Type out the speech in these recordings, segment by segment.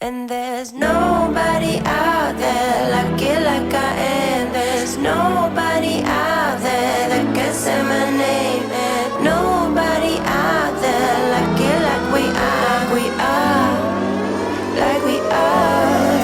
And there's nobody out there like it like I am. There's nobody out there that can say my name. And nobody out there like it like we are. We are, like we are.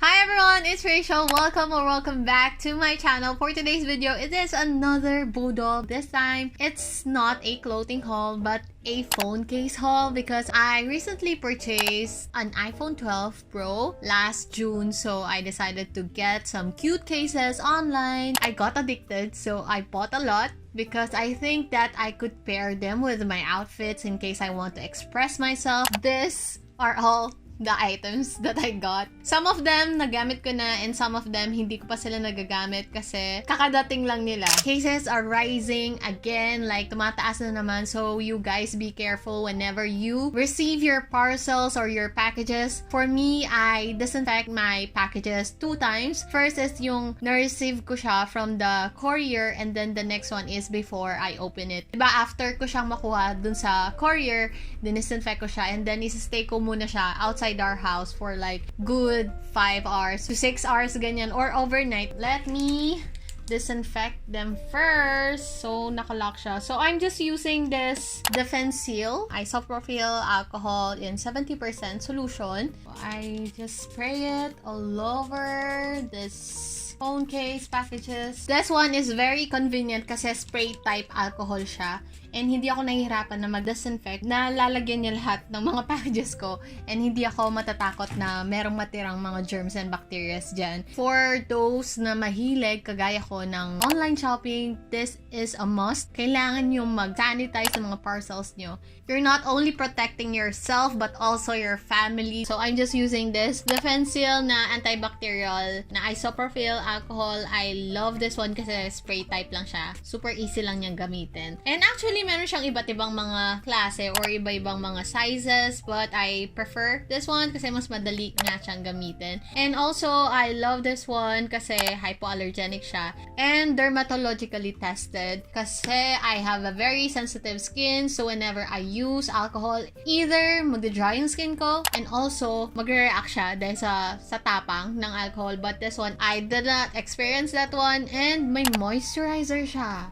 Hi everyone, it's Rachel. Welcome or welcome back to my channel. For today's video, it is another Budol. This time, it's not a clothing haul, but a phone case haul because I recently purchased an iPhone 12 Pro last June, so I decided to get some cute cases online. I got addicted, so I bought a lot because I think that I could pair them with my outfits in case I want to express myself. These are all the items that I got. Some of them nagamit ko na and some of them hindi ko pa sila nagagamit kasi kakadating lang nila. Cases are rising again, like tumataas na naman, so you guys be careful whenever you receive your parcels or your packages. For me, I disinfect my packages 2 times. First is yung na-receive ko siya from the courier and then the next one is before I open it. Diba, after ko siyang makuha dun sa courier, disinfect ko siya and then isistay ko muna siya outside our house for like good 5 hours to 6 hours ganyan or overnight. Let me disinfect them first. So nakalock siya. So I'm just using this Defensil Isopropyl Alcohol in 70% solution. I just spray it all over this phone case packages. This one is very convenient kasi spray type alcohol siya and hindi ako nahihirapan na mag-disinfect. Nalalagyan niya lahat ng mga packages ko and hindi ako matatakot na merong matirang mga germs and bacteria dyan. For those na mahilig kagaya ko ng online shopping, this is a must. Kailangan nyo mag-sanitize ng mga parcels nyo. You're not only protecting yourself but also your family. So I'm just using this Defensil na antibacterial na isopropyl alcohol. I love this one kasi spray type lang siya. Super easy lang niyang gamitin. And actually, meron siyang iba't ibang mga klase or iba-ibang mga sizes, but I prefer this one kasi mas madali nga siyang gamitin. And also, I love this one kasi hypoallergenic siya and dermatologically tested kasi I have a very sensitive skin, so whenever I use alcohol, either magda-dry yung skin ko and also magre-react siya dahil sa tapang ng alcohol. But this one, I did not experience that one and may moisturizer siya.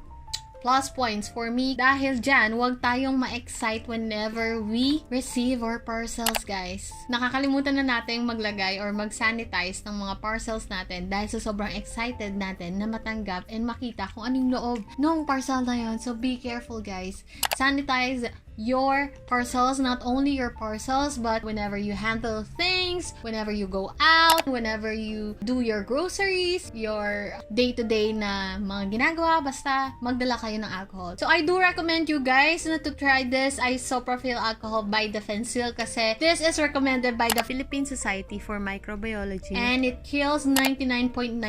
Plus points for me. Dahil dyan, huwag tayong ma-excite whenever we receive our parcels, guys. Nakakalimutan na natin maglagay or mag-sanitize ng mga parcels natin dahil sa sobrang excited natin na matanggap and makita kung anong loob ng parcel na yun. So be careful, guys. Sanitize your parcels, not only your parcels, but whenever you handle things, whenever you go out, whenever you do your groceries, your day-to-day na mga ginagawa, basta magdala kayo ng alcohol. So I do recommend you guys na to try this Isopropyl Alcohol by Defensil kasi this is recommended by the Philippine Society for Microbiology and it kills 99.9%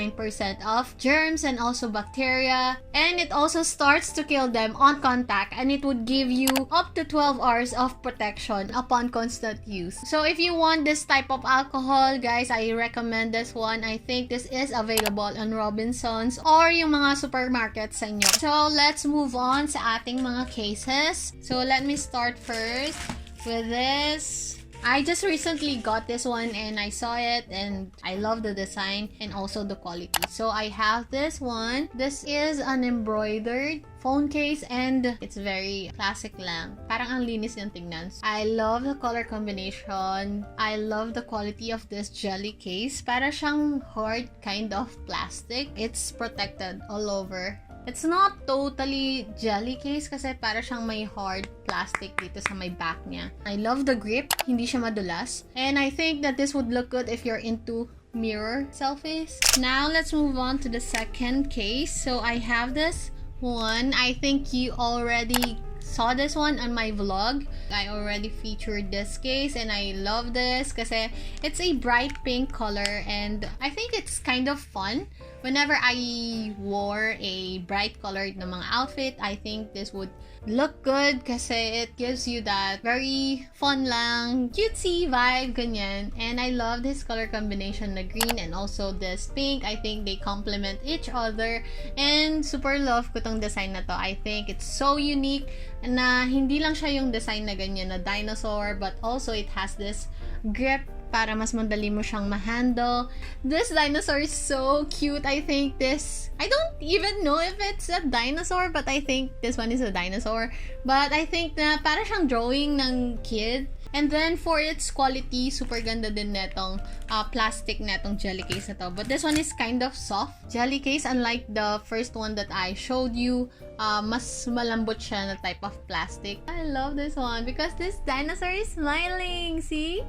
of germs and also bacteria, and it also starts to kill them on contact, and it would give you up to 12 hours of protection upon constant use. So if you want this type of alcohol, guys, I recommend this one. I think this is available on Robinsons or yung mga supermarkets sa inyo. So let's move on sa ating mga cases. So let me start first with this. I just recently got this one and I saw it and I love the design and also the quality. So I have this one. This is an embroidered phone case and it's very classic lang. Parang ang linis yung tingnan. I love the color combination. I love the quality of this jelly case. Para siyang hard kind of plastic. It's protected all over. It's not totally jelly case kasi para siyang may hard plastic dito sa may back niya. I love the grip. Hindi siya madulas. And I think that this would look good if you're into mirror selfies. Now, let's move on to the second case. So, I have this one. I think you already saw this one on my vlog. I already featured this case and I love this kasi it's a bright pink color and I think it's kind of fun. Whenever I wore a bright colored na mga outfit, I think this would look good kasi it gives you that very fun lang, cutesy vibe, ganyan. And I love this color combination, the green and also this pink. I think they complement each other and super love ko tong design na to. I think it's so unique na hindi lang siya yung design na ganyan na dinosaur, but also it has this grip para mas madali mo siyang ma-handle. This dinosaur is so cute. I think this, I don't even know if it's a dinosaur, but I think this one is a dinosaur. But I think na para siyang drawing ng kid. And then for its quality, super ganda din netong plastic netong jelly case na to. But this one is kind of soft jelly case, unlike the first one that I showed you. Mas malambot siya na type of plastic. I love this one because this dinosaur is smiling. See?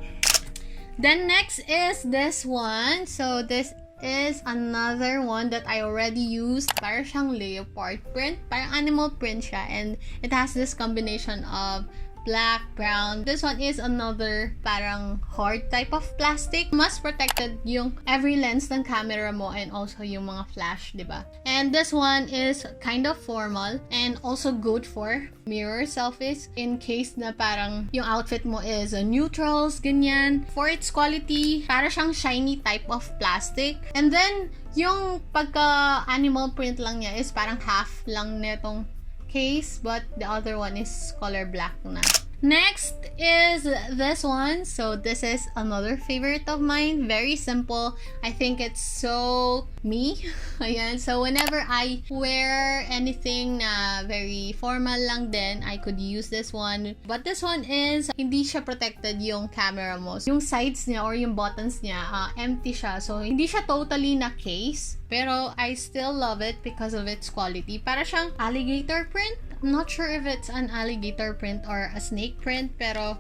Then next is this one. So this is another one that I already used. Parang siyang leopard print. Parang animal print siya. And it has this combination of black, brown. This one is another parang hard type of plastic. Mas protected yung every lens ng camera mo and also yung mga flash, diba? And this one is kind of formal and also good for mirror selfies in case na parang yung outfit mo is neutrals, ganyan. For its quality, para siyang shiny type of plastic. And then, yung pagka animal print lang niya is parang half lang netong case, but the other one is color black na. Next is this one. So this is another favorite of mine. Very simple. I think it's so me. Ayan. So whenever I wear anything na very formal lang din, I could use this one. But this one is hindi siya protected yung camera mo. Yung sides niya or yung buttons niya, empty siya. So hindi siya totally na case. Pero I still love it because of its quality. Para siyang alligator print. I'm not sure if it's an alligator print or a snake print, pero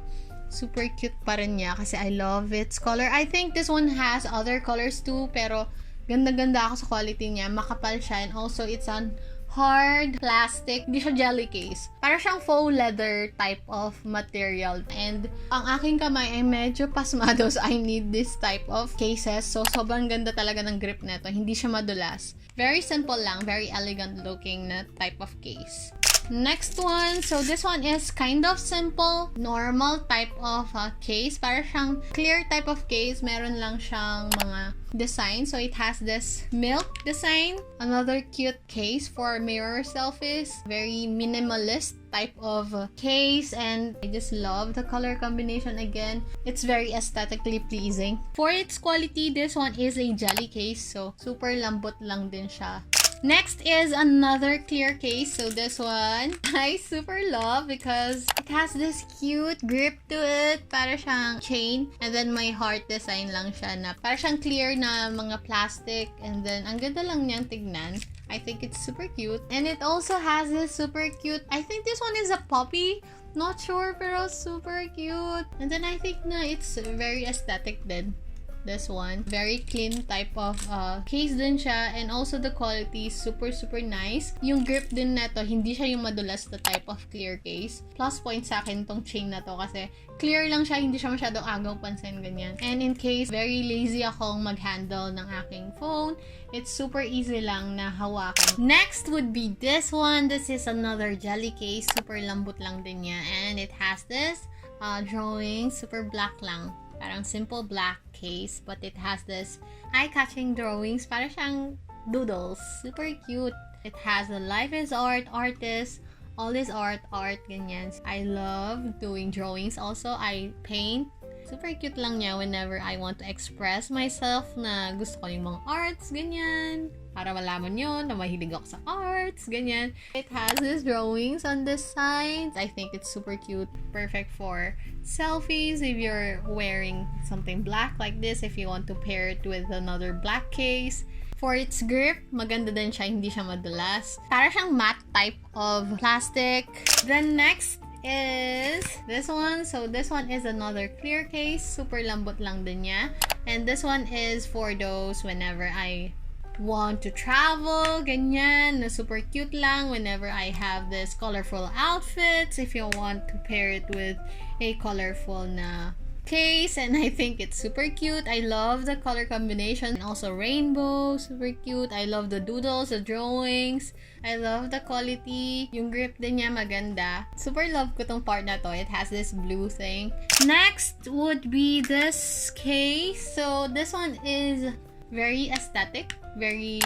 super cute pa rin niya kasi I love its color. I think this one has other colors too, pero ganda-ganda ako sa quality niya. Makapal siya and also it's an hard plastic. Hindi siya jelly case. Para siyang faux leather type of material. And ang aking kamay ay medyo pasmado, so I need this type of cases. So sobrang ganda talaga ng grip nito. Hindi siya madulas. Very simple lang. Very elegant looking na type of case. Next one, so this one is kind of simple, normal type of case. Para siyang clear type of case. Meron lang siyang mga design. So it has this milk design. Another cute case for mirror selfies. Very minimalist type of case, and I just love the color combination again. It's very aesthetically pleasing. For its quality, this one is a jelly case. So super lambot lang din siya. Next is another clear case. So this one, I super love because it has this cute grip to it. Para siyang chain. And then may heart design lang siya na para siyang clear na mga plastic. And then ang ganda lang niyang tignan. I think it's super cute. And it also has this super cute, I think this one is a puppy. Not sure, pero super cute. And then I think na it's very aesthetic din. This one, very clean type of case din siya, and also the quality is super nice. Yung grip din neto, hindi siya yung madulas na type of clear case. Plus point sa akin tong chain na to kasi clear lang siya, hindi siya masyadong agaw pansin, ganyan. And in case very lazy akong mag-handle ng aking phone, it's super easy lang na hawakan. Next would be this one. This is another jelly case. Super lambot lang din niya, and it has this drawing, super black lang. Parang simple black case, but it has this eye-catching drawings. Para siyang doodles. Super cute. It has the life is art, artist, all is art, ganyan. I love doing drawings also. I paint. Super cute lang niya whenever I want to express myself na gusto ko yung mga arts, ganyan. Para malaman nyo na mahilig ako sa arts, ganyan. It has these drawings on the sides. I think it's super cute. Perfect for selfies if you're wearing something black like this, if you want to pair it with another black case. For its grip, maganda din siya, hindi siya madulas. Para siyang matte type of plastic. Then next is this one. So this one is another clear case. Super lambot lang din niya. And this one is for those whenever I want to travel, ganyan, na super cute lang whenever I have this colorful outfits. If you want to pair it with a colorful na case, and I think it's super cute. I love the color combination and also rainbow, super cute. I love the doodles, the drawings. I love the quality. Yung grip din niya maganda. Super love ko tong part na to. It has this blue thing. Next would be this case. So this one is very aesthetic, very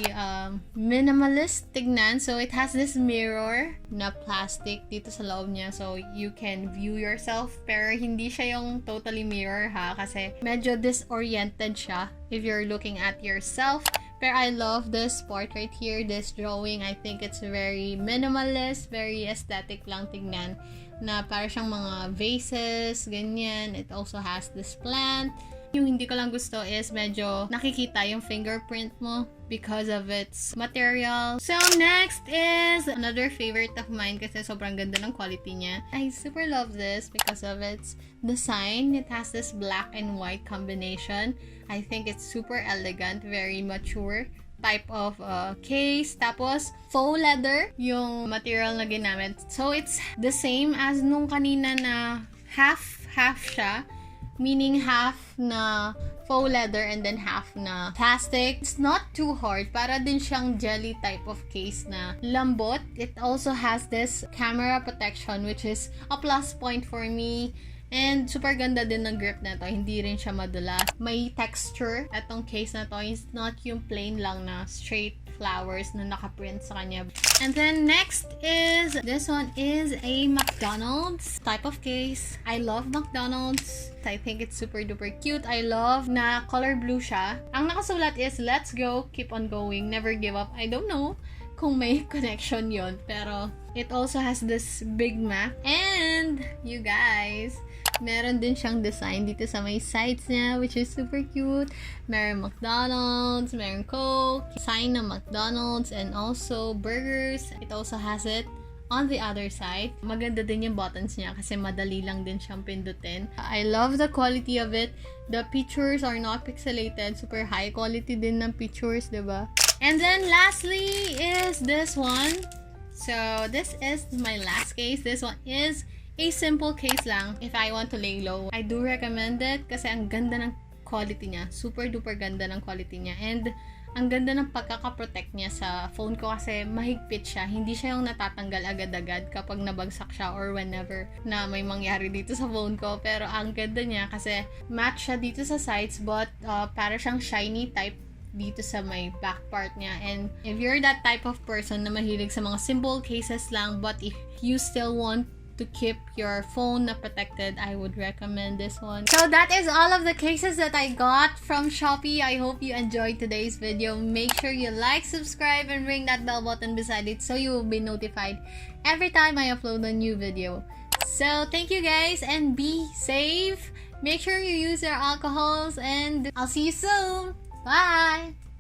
minimalist tignan. So it has this mirror na plastic dito sa loob niya, so you can view yourself, pero hindi siya yung totally mirror ha, kasi medyo disoriented siya if you're looking at yourself. Pero I love this part right here, this drawing. I think it's very minimalist, very aesthetic lang tignan, na para siyang mga vases, ganyan. It also has this plant. Yung hindi ko lang gusto is medyo nakikita yung fingerprint mo because of its material. So next is another favorite of mine kasi sobrang ganda ng quality niya. I super love this because of its design. It has this black and white combination. I think it's super elegant, very mature type of case. Tapos faux leather yung material na ginamit. So it's the same as nung kanina na half siya. Meaning half na faux leather and then half na plastic. It's not too hard. Para din siyang jelly type of case na lambot. It also has this camera protection, which is a plus point for me. And super ganda din ng grip na to. Hindi rin siya madulas. May texture. Itong case na to is not yung plain lang na straight flowers na nakaprint sa kanya. And then next is, this one is a McDonald's type of case. I love McDonald's. I think it's super duper cute. I love na color blue siya. Ang nakasulat is, let's go, keep on going, never give up. I don't know kung may connection yon, pero it also has this Big Mac. And you guys, meron din siyang design dito sa may sides niya, which is super cute. Meron McDonald's, meron Coke, sign ng McDonald's, and also burgers. It also has it on the other side. Maganda din yung buttons niya kasi madali lang din siyang pindutin. I love the quality of it. The pictures are not pixelated. Super high quality din ng pictures, diba? And then lastly is this one. So this is my last case. This one is a simple case lang if I want to lay low. I do recommend it kasi ang ganda ng quality niya. Super duper ganda ng quality niya. And ang ganda ng pagkakaprotect niya sa phone ko kasi mahigpit siya. Hindi siya yung natatanggal agad-agad kapag nabagsak siya or whenever na may mangyari dito sa phone ko. Pero ang ganda niya kasi match siya dito sa sides, but para siyang shiny type dito sa may back part niya. And if you're that type of person na mahilig sa mga simple cases lang, but if you still want to keep your phone protected, I would recommend this one. So that is all of the cases that I got from Shopee. I hope you enjoyed today's video. Make sure you like, subscribe, and ring that bell button beside it so you will be notified every time I upload a new video. So thank you guys and be safe. Make sure you use your alcohols and I'll see you soon. Bye!